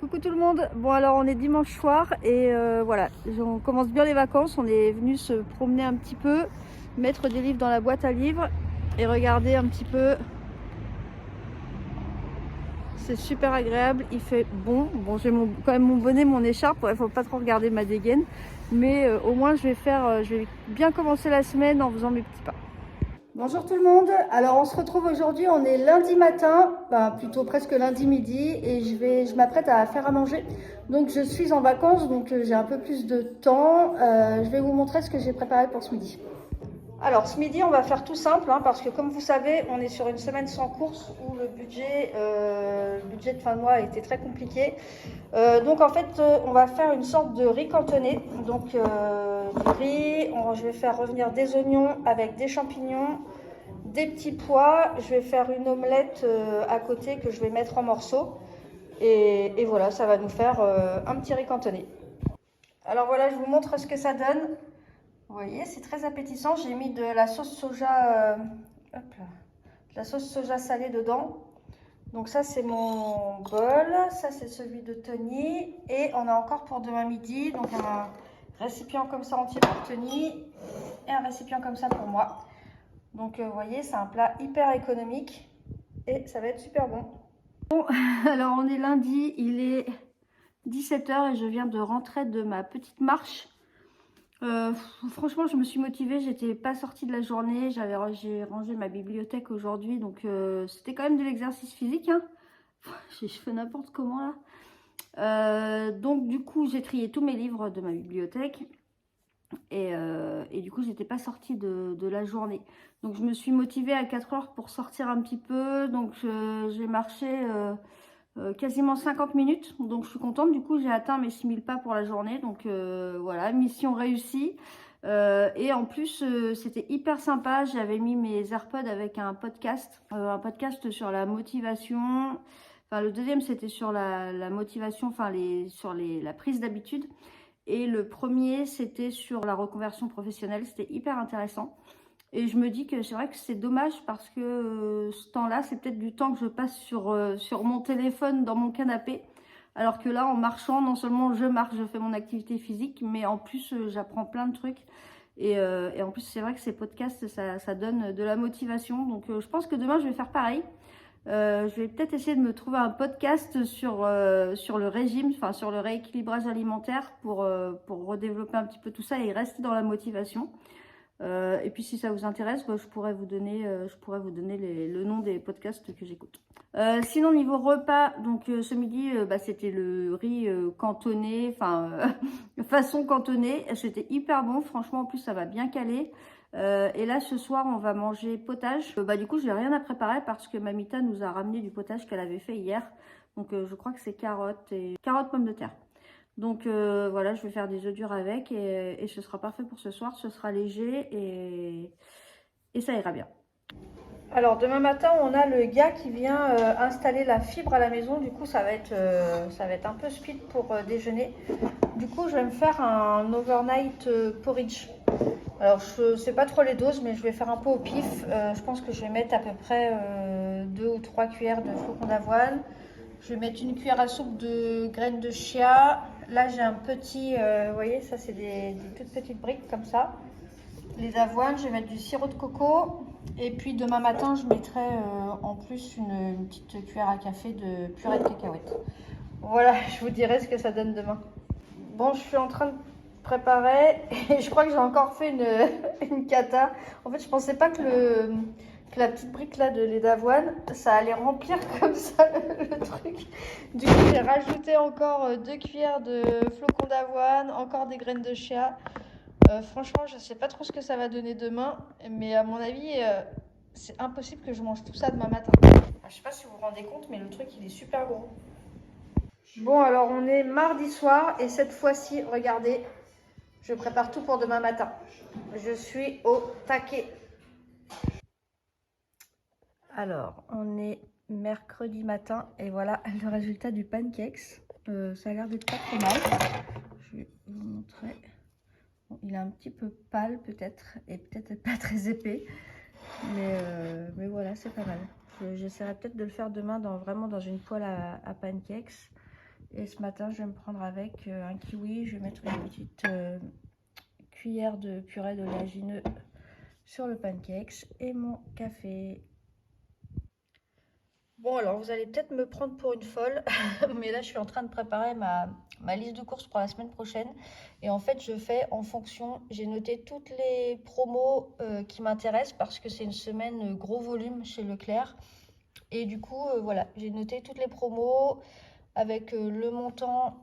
Coucou tout le monde. Bon alors on est dimanche soir et voilà, on commence bien les vacances. On est venu se promener un petit peu, mettre des livres dans la boîte à livres et regarder un petit peu. C'est super agréable, il fait bon. Bon, j'ai quand même mon bonnet, mon écharpe, il faut pas trop regarder ma dégaine, mais au moins je vais bien commencer la semaine en faisant mes petits pas. Bonjour tout le monde, alors on se retrouve aujourd'hui, on est lundi matin, plutôt presque lundi midi et je m'apprête à faire à manger. Donc je suis en vacances, donc j'ai un peu plus de temps. Je vais vous montrer ce que j'ai préparé pour ce midi. Alors ce midi on va faire tout simple parce que comme vous savez on est sur une semaine sans course où le budget de fin de mois a été très compliqué. Donc en fait on va faire une sorte de riz cantonné. Donc du riz, je vais faire revenir des oignons avec des champignons, des petits pois. Je vais faire une omelette à côté que je vais mettre en morceaux. Et voilà, ça va nous faire un petit riz cantonné. Alors voilà, je vous montre ce que ça donne. Vous voyez, c'est très appétissant. J'ai mis de la sauce soja, de la sauce soja salée dedans. Donc ça, c'est mon bol. Ça, c'est celui de Tony. Et on a encore pour demain midi. Donc un récipient comme ça entier pour Tony et un récipient comme ça pour moi. Donc vous voyez, c'est un plat hyper économique et ça va être super bon. Bon, alors on est lundi, il est 17 h et je viens de rentrer de ma petite marche. Franchement, je me suis motivée, j'étais pas sortie de la journée, j'ai rangé ma bibliothèque aujourd'hui, donc c'était quand même de l'exercice physique. Je fais n'importe comment là. Donc du coup, j'ai trié tous mes livres de ma bibliothèque et du coup, j'étais pas sortie de la journée. Donc je me suis motivée à 4 h pour sortir un petit peu, donc j'ai marché quasiment 50 minutes, donc je suis contente. Du coup j'ai atteint mes 6000 pas pour la journée, donc voilà, mission réussie. Et en plus c'était hyper sympa, j'avais mis mes AirPods avec un podcast sur la motivation. Enfin le deuxième c'était sur la motivation, enfin la prise d'habitude, et le premier c'était sur la reconversion professionnelle. C'était hyper intéressant. Et je me dis que c'est vrai que c'est dommage parce que ce temps-là, c'est peut-être du temps que je passe sur mon téléphone dans mon canapé. Alors que là, en marchant, non seulement je marche, je fais mon activité physique, mais en plus, j'apprends plein de trucs. Et en plus, c'est vrai que ces podcasts, ça donne de la motivation. Donc, je pense que demain, je vais faire pareil. Je vais peut-être essayer de me trouver un podcast sur le régime, enfin sur le rééquilibrage alimentaire pour redévelopper un petit peu tout ça et rester dans la motivation. Et puis si ça vous intéresse, je pourrais vous donner, le nom des podcasts que j'écoute. Sinon niveau repas, donc ce midi c'était le riz cantonné, façon cantonné. C'était hyper bon, franchement en plus ça va bien caler. Et là ce soir on va manger potage. Du coup j'ai rien à préparer parce que Mamita nous a ramené du potage qu'elle avait fait hier. Donc je crois que c'est carottes pommes de terre. Donc voilà, je vais faire des œufs durs avec et ce sera parfait pour ce soir. Ce sera léger et ça ira bien. Alors demain matin, on a le gars qui vient installer la fibre à la maison. Du coup, ça va être un peu speed pour déjeuner. Du coup, je vais me faire un overnight porridge. Alors, je ne sais pas trop les doses, mais je vais faire un peu au pif. Je pense que je vais mettre à peu près 2 ou 3 cuillères de flocons d'avoine. Je vais mettre une cuillère à soupe de graines de chia. Là, j'ai un petit, vous voyez, ça c'est des toutes petites briques comme ça. Les avoines, je vais mettre du sirop de coco. Et puis demain matin, je mettrai en plus une petite cuillère à café de purée de cacahuètes. Voilà, je vous dirai ce que ça donne demain. Bon, je suis en train de préparer et je crois que j'ai encore fait une cata. En fait, je pensais pas que la petite brique là de lait d'avoine, ça allait remplir comme ça le truc. Du coup, j'ai rajouté encore 2 cuillères de flocons d'avoine, encore des graines de chia. Franchement, je sais pas trop ce que ça va donner demain, mais à mon avis, c'est impossible que je mange tout ça demain matin. Je sais pas si vous vous rendez compte, mais le truc il est super gros. Bon, alors on est mardi soir et cette fois-ci, regardez, je prépare tout pour demain matin. Je suis au taquet. Alors, on est mercredi matin et voilà le résultat du pancakes. Ça a l'air d'être pas trop mal. Je vais vous montrer. Bon, il est un petit peu pâle peut-être et peut-être pas très épais. Mais voilà, c'est pas mal. J'essaierai peut-être de le faire demain vraiment dans une poêle à pancakes. Et ce matin, je vais me prendre avec un kiwi. Je vais mettre une petite cuillère de purée d'oléagineux sur le pancakes et mon café. Bon, alors vous allez peut-être me prendre pour une folle, mais là je suis en train de préparer ma liste de courses pour la semaine prochaine. Et en fait, je fais en fonction, j'ai noté toutes les promos qui m'intéressent parce que c'est une semaine gros volume chez Leclerc. Et du coup, voilà, j'ai noté toutes les promos avec le montant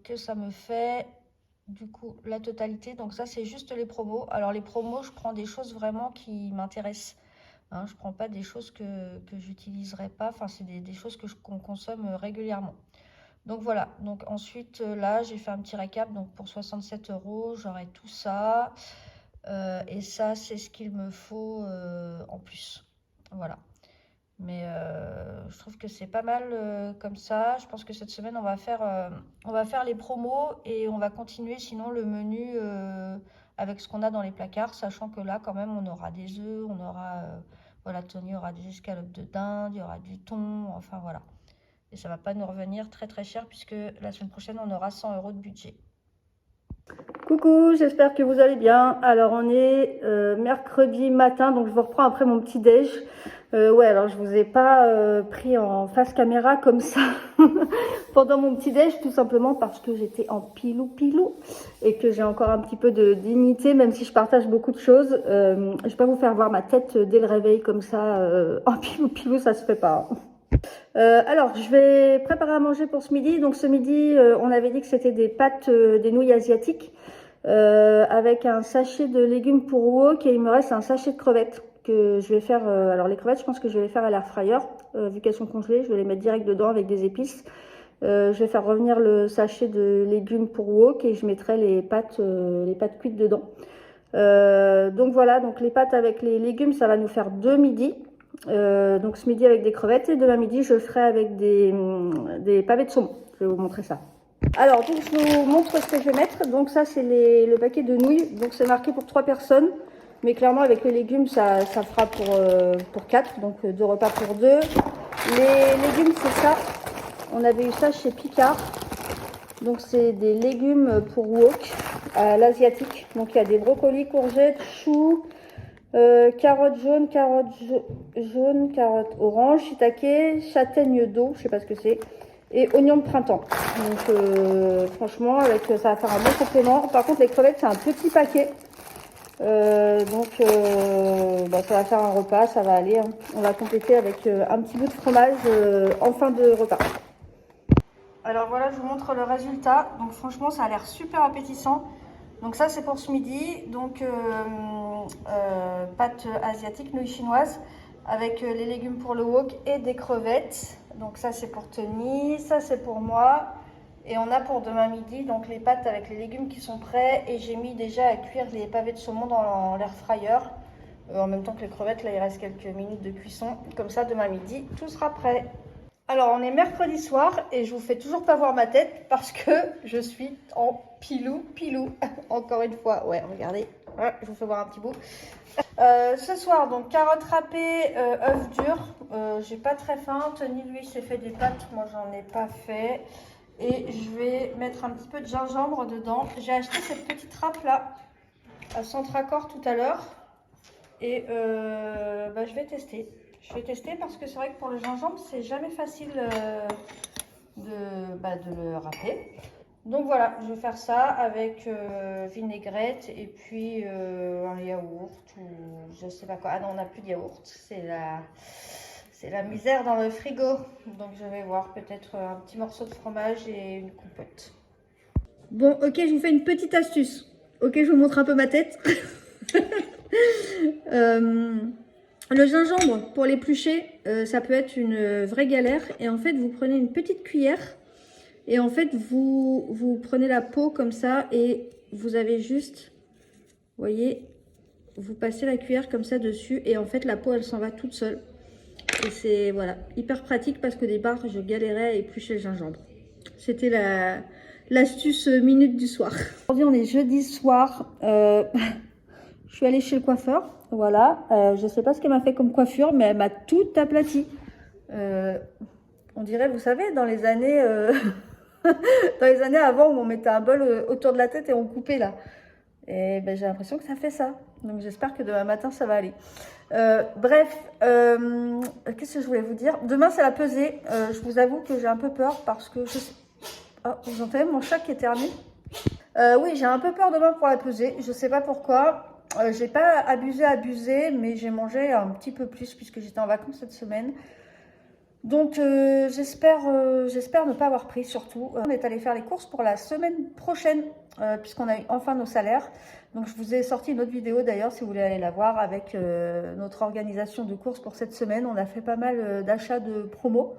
que ça me fait, du coup, la totalité. Donc ça, c'est juste les promos. Alors les promos, je prends des choses vraiment qui m'intéressent. Hein, je ne prends pas des choses que j'utiliserai pas. Enfin, c'est des choses qu'on consomme régulièrement. Donc voilà. Donc ensuite, là, j'ai fait un petit récap. Donc pour 67 €, j'aurai tout ça. Et ça, c'est ce qu'il me faut en plus. Voilà. Mais je trouve que c'est pas mal comme ça. Je pense que cette semaine, on va faire les promos et on va continuer sinon le menu avec ce qu'on a dans les placards, sachant que là, quand même, on aura des œufs, on aura, voilà, Tony aura des escalopes de dinde, il y aura du thon, enfin voilà. Et ça va pas nous revenir très très cher puisque la semaine prochaine, on aura 100 € de budget. Coucou, j'espère que vous allez bien. Alors on est mercredi matin, donc je vous reprends après mon petit déj. Ouais, alors je vous ai pas pris en face caméra comme ça pendant mon petit déj, tout simplement parce que j'étais en pilou et que j'ai encore un petit peu de dignité, même si je partage beaucoup de choses. Je vais pas vous faire voir ma tête dès le réveil comme ça en pilou, ça se fait pas. Alors, je vais préparer à manger pour ce midi. Donc, ce midi, on avait dit que c'était des pâtes, des nouilles asiatiques, avec un sachet de légumes pour wok et il me reste un sachet de crevettes que je vais faire. Alors, les crevettes, je pense que je vais les faire à l'air fryer, vu qu'elles sont congelées. Je vais les mettre direct dedans avec des épices. Je vais faire revenir le sachet de légumes pour wok et je mettrai les pâtes cuites dedans. Donc voilà, donc les pâtes avec les légumes, ça va nous faire 2 midis. Donc ce midi avec des crevettes et demain midi je ferai avec des pavés de saumon. Je vais vous montrer ça. Alors donc je vous montre ce que je vais mettre. Donc ça c'est le paquet de nouilles. Donc c'est marqué pour 3 personnes. Mais clairement avec les légumes ça fera pour 4. Donc 2 repas pour 2. Les légumes c'est ça. On avait eu ça chez Picard. Donc c'est des légumes pour wok à l'asiatique. Donc il y a des brocolis, courgettes, choux. Carottes jaunes, carottes oranges, shiitake, châtaigne d'eau, je sais pas ce que c'est, et oignons de printemps. Donc franchement, ça va faire un bon complément. Par contre, les crevettes, c'est un petit paquet. Ça va faire un repas, ça va aller. Hein. On va compléter avec un petit bout de fromage en fin de repas. Alors voilà, je vous montre le résultat. Donc franchement, ça a l'air super appétissant. Donc ça, c'est pour ce midi. Donc pâtes asiatiques, nouilles chinoises, avec les légumes pour le wok et des crevettes. Donc ça, c'est pour Tony, ça c'est pour moi. Et on a pour demain midi, donc les pâtes avec les légumes qui sont prêts. Et j'ai mis déjà à cuire les pavés de saumon dans l'air fryer. En même temps que les crevettes, là il reste quelques minutes de cuisson. Comme ça, demain midi, tout sera prêt. Alors, on est mercredi soir et je vous fais toujours pas voir ma tête parce que je suis en pilou. Encore une fois, ouais, regardez, ouais, je vous fais voir un petit bout. Ce soir, donc carottes râpées, œufs durs. J'ai pas très faim. Tony, lui, s'est fait des pâtes. Moi, j'en ai pas fait. Et je vais mettre un petit peu de gingembre dedans. J'ai acheté cette petite râpe là à Centracor tout à l'heure. Et je vais tester. Je vais tester parce que c'est vrai que pour le gingembre, c'est jamais facile de le râper. Donc voilà, je vais faire ça avec vinaigrette et puis un yaourt ou je sais pas quoi. Ah non, on n'a plus de yaourt. C'est la misère dans le frigo. Donc je vais voir peut-être un petit morceau de fromage et une compote. Bon, ok, je vous fais une petite astuce. Ok, je vous montre un peu ma tête. Le gingembre, pour l'éplucher, ça peut être une vraie galère. Et en fait, vous prenez une petite cuillère et en fait, vous prenez la peau comme ça et vous avez juste, vous voyez, vous passez la cuillère comme ça dessus et en fait, la peau, elle s'en va toute seule. Et c'est, voilà, hyper pratique parce que des départ, je galérais à éplucher le gingembre. C'était l'astuce minute du soir. Aujourd'hui, on est jeudi soir. Je suis allée chez le coiffeur. Voilà, je sais pas ce qu'elle m'a fait comme coiffure, mais elle m'a tout aplati. On dirait, vous savez, dans les années Dans les années avant où on mettait un bol autour de la tête et on coupait là. Et ben, j'ai l'impression que ça fait ça. Donc j'espère que demain matin ça va aller. Bref, qu'est-ce que je voulais vous dire? Demain c'est la pesée. Je vous avoue que j'ai un peu peur parce que je sais... Oh, vous entendez mon chat qui éternue? Oui, j'ai un peu peur demain pour la pesée. Je sais pas pourquoi. J'ai pas abusé, mais j'ai mangé un petit peu plus puisque j'étais en vacances cette semaine. Donc j'espère ne pas avoir pris surtout. On est allé faire les courses pour la semaine prochaine puisqu'on a eu enfin nos salaires. Donc je vous ai sorti une autre vidéo d'ailleurs si vous voulez aller la voir avec notre organisation de courses pour cette semaine. On a fait pas mal d'achats de promos.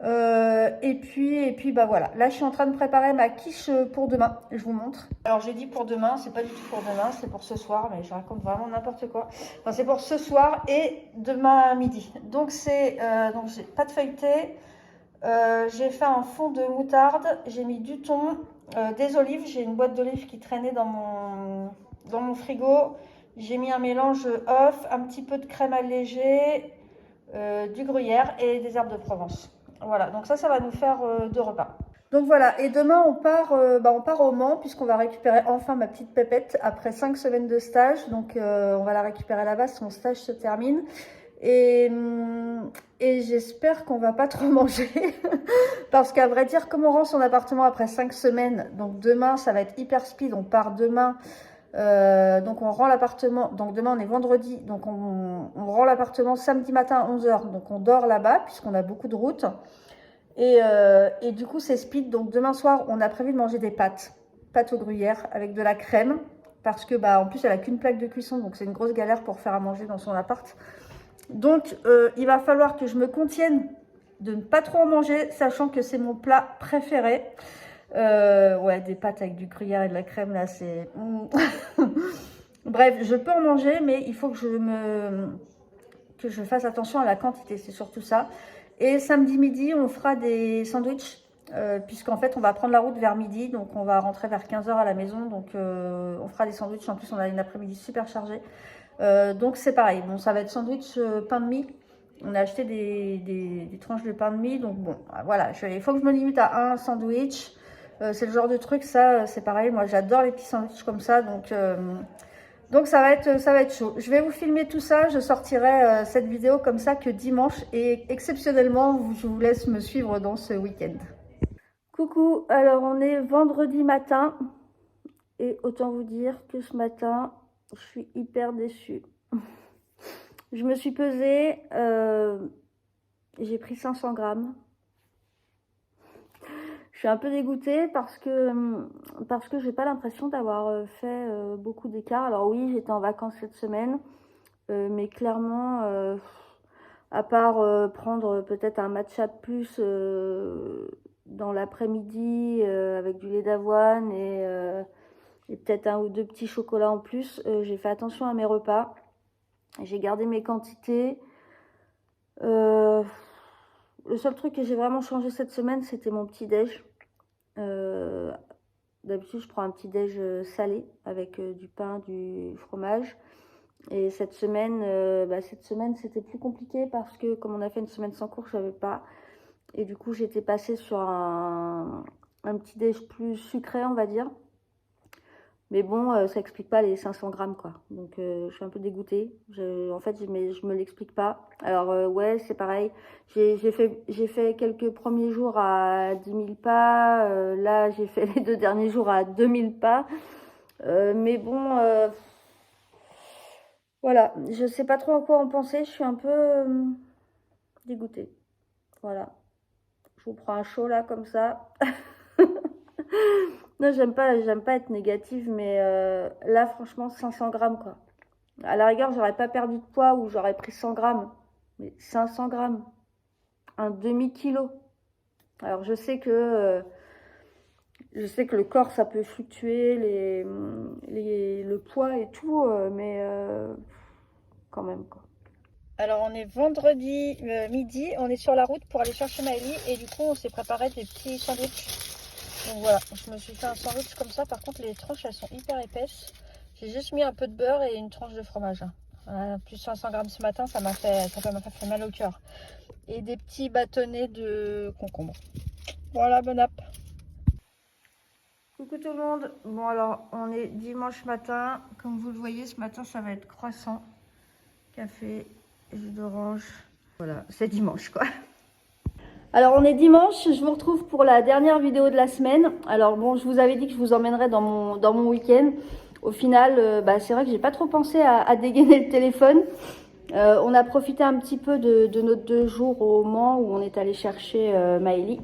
Et puis bah voilà, là je suis en train de préparer ma quiche pour demain, je vous montre. Alors j'ai dit pour demain, c'est pas du tout pour demain, c'est pour ce soir, mais je raconte vraiment n'importe quoi. Enfin c'est pour ce soir et demain à midi. Donc c'est donc j'ai pas de feuilleté, j'ai fait un fond de moutarde, j'ai mis du thon, des olives, j'ai une boîte d'olives qui traînait dans mon frigo. J'ai mis un mélange œuf, un petit peu de crème allégée, du gruyère et des herbes de Provence. Voilà, donc ça va nous faire 2 repas. Donc voilà, et demain on part au Mans puisqu'on va récupérer enfin ma petite pépette après 5 semaines de stage. Donc on va la récupérer là-bas, son stage se termine. Et j'espère qu'on va pas trop manger parce qu'à vrai dire, comme on rend son appartement après 5 semaines, donc demain ça va être hyper speed, on part demain. Donc on rend l'appartement, donc demain on est vendredi, donc on rend l'appartement samedi matin à 11 h, donc on dort là-bas puisqu'on a beaucoup de route et du coup c'est speed. Donc demain soir on a prévu de manger des pâtes au gruyère avec de la crème parce que bah en plus elle a qu'une plaque de cuisson, donc c'est une grosse galère pour faire à manger dans son appart. Donc il va falloir que je me contienne de ne pas trop en manger, sachant que c'est mon plat préféré. Ouais, des pâtes avec du gruyère et de la crème, là, c'est... Bref, je peux en manger, mais il faut que je fasse attention à la quantité, c'est surtout ça. Et samedi midi, on fera des sandwichs, puisqu'en fait, on va prendre la route vers midi, donc on va rentrer vers 15 h à la maison, donc on fera des sandwichs. En plus, on a une après-midi super chargée. Donc c'est pareil, bon, ça va être sandwich pain de mie. On a acheté des tranches de pain de mie, donc bon, voilà, il faut que je me limite à un sandwich. C'est le genre de truc, ça, c'est pareil. Moi, j'adore les petits sandwichs comme ça. Donc ça va être chaud. Je vais vous filmer tout ça. Je sortirai cette vidéo comme ça que dimanche. Et exceptionnellement, je vous laisse me suivre dans ce week-end. Coucou, alors on est vendredi matin. Et autant vous dire que ce matin, je suis hyper déçue. Je me suis pesée. J'ai pris 500 grammes. Je suis un peu dégoûtée parce que j'ai pas l'impression d'avoir fait beaucoup d'écart. Alors oui, j'étais en vacances cette semaine, mais clairement, à part prendre peut-être un matcha de plus dans l'après-midi avec du lait d'avoine et peut-être 1 ou 2 petits chocolats en plus, j'ai fait attention à mes repas. J'ai gardé mes quantités. Le seul truc que j'ai vraiment changé cette semaine, c'était mon petit-déj. D'habitude, je prends un petit-déj salé avec du pain, du fromage. Et cette semaine, c'était plus compliqué parce que comme on a fait une semaine sans cours, je savais pas. Et du coup, j'étais passée sur un petit-déj plus sucré, on va dire. Mais bon, ça explique pas les 500 grammes, quoi. Donc, je suis un peu dégoûtée. En fait, je me l'explique pas. Alors, ouais, c'est pareil. J'ai fait quelques premiers jours à 10 000 pas. Là, j'ai fait les 2 derniers jours à 2000 pas. Mais bon, voilà. Je sais pas trop à quoi en penser. Je suis un peu dégoûtée. Voilà. Je vous prends un chaud, là, comme ça. Non, j'aime pas être négative, mais là, franchement, 500 grammes, quoi. À la rigueur, j'aurais pas perdu de poids ou j'aurais pris 100 grammes. Mais 500 grammes, un demi-kilo. Alors, je sais que le corps, ça peut fluctuer, le poids et tout, mais quand même, quoi. Alors, on est vendredi midi, on est sur la route pour aller chercher Maëlie et du coup, on s'est préparé des petits sandwichs. Donc voilà, je me suis fait un sandwich comme ça. Par contre, les tranches, elles sont hyper épaisses. J'ai juste mis un peu de beurre et une tranche de fromage. Voilà, plus 500 grammes ce matin, ça m'a fait mal au cœur. Et des petits bâtonnets de concombre. Voilà, bon app. Coucou tout le monde. Bon alors on est dimanche matin. Comme vous le voyez ce matin ça va être croissant, café, jus d'orange. Voilà, c'est dimanche quoi. Alors on est dimanche, je vous retrouve pour la dernière vidéo de la semaine. Alors bon, je vous avais dit que je vous emmènerais dans mon week-end. Au final, c'est vrai que j'ai pas trop pensé à dégainer le téléphone. On a profité un petit peu de nos 2 jours au Mans où on est allé chercher Maëlie.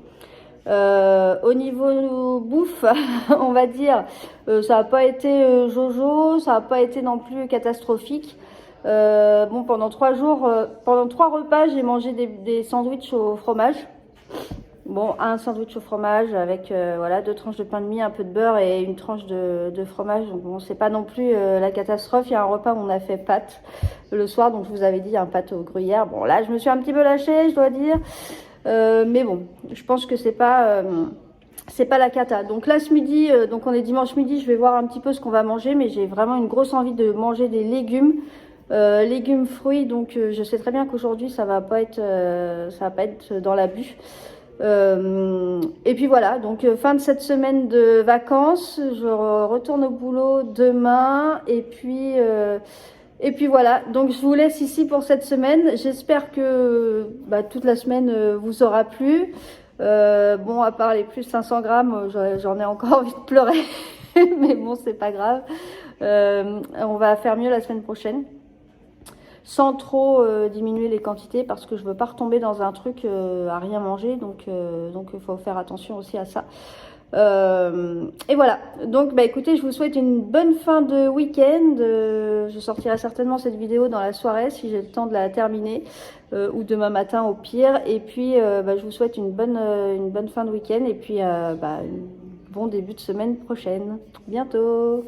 Au niveau bouffe, on va dire, ça n'a pas été jojo, ça n'a pas été non plus catastrophique. Bon, pendant 3 jours, pendant 3 repas, j'ai mangé des sandwichs au fromage. Bon, un sandwich au fromage avec voilà 2 tranches de pain de mie, un peu de beurre et une tranche de fromage. Donc bon, c'est pas non plus la catastrophe. Il y a un repas où on a fait pâtes le soir, donc je vous avais dit un pâte au gruyère. Bon, là, je me suis un petit peu lâchée, je dois dire. Mais bon, je pense que c'est pas la cata. Donc là ce midi, donc on est dimanche midi, je vais voir un petit peu ce qu'on va manger, mais j'ai vraiment une grosse envie de manger des légumes, légumes, fruits. Donc je sais très bien qu'aujourd'hui ça va pas être dans l'abus. Et puis voilà, donc fin de cette semaine de vacances, je retourne au boulot demain et puis voilà, donc je vous laisse ici pour cette semaine. J'espère que toute la semaine vous aura plu. Bon, à part les plus 500 grammes, j'en ai encore envie de pleurer. Mais bon, c'est pas grave. On va faire mieux la semaine prochaine. Sans trop diminuer les quantités parce que je veux pas retomber dans un truc à rien manger. Donc il faut faire attention aussi à ça. Et voilà, donc écoutez, je vous souhaite une bonne fin de week-end. Je sortirai certainement cette vidéo dans la soirée si j'ai le temps de la terminer ou demain matin au pire. Et puis je vous souhaite une bonne fin de week-end et puis un bon début de semaine prochaine. À bientôt.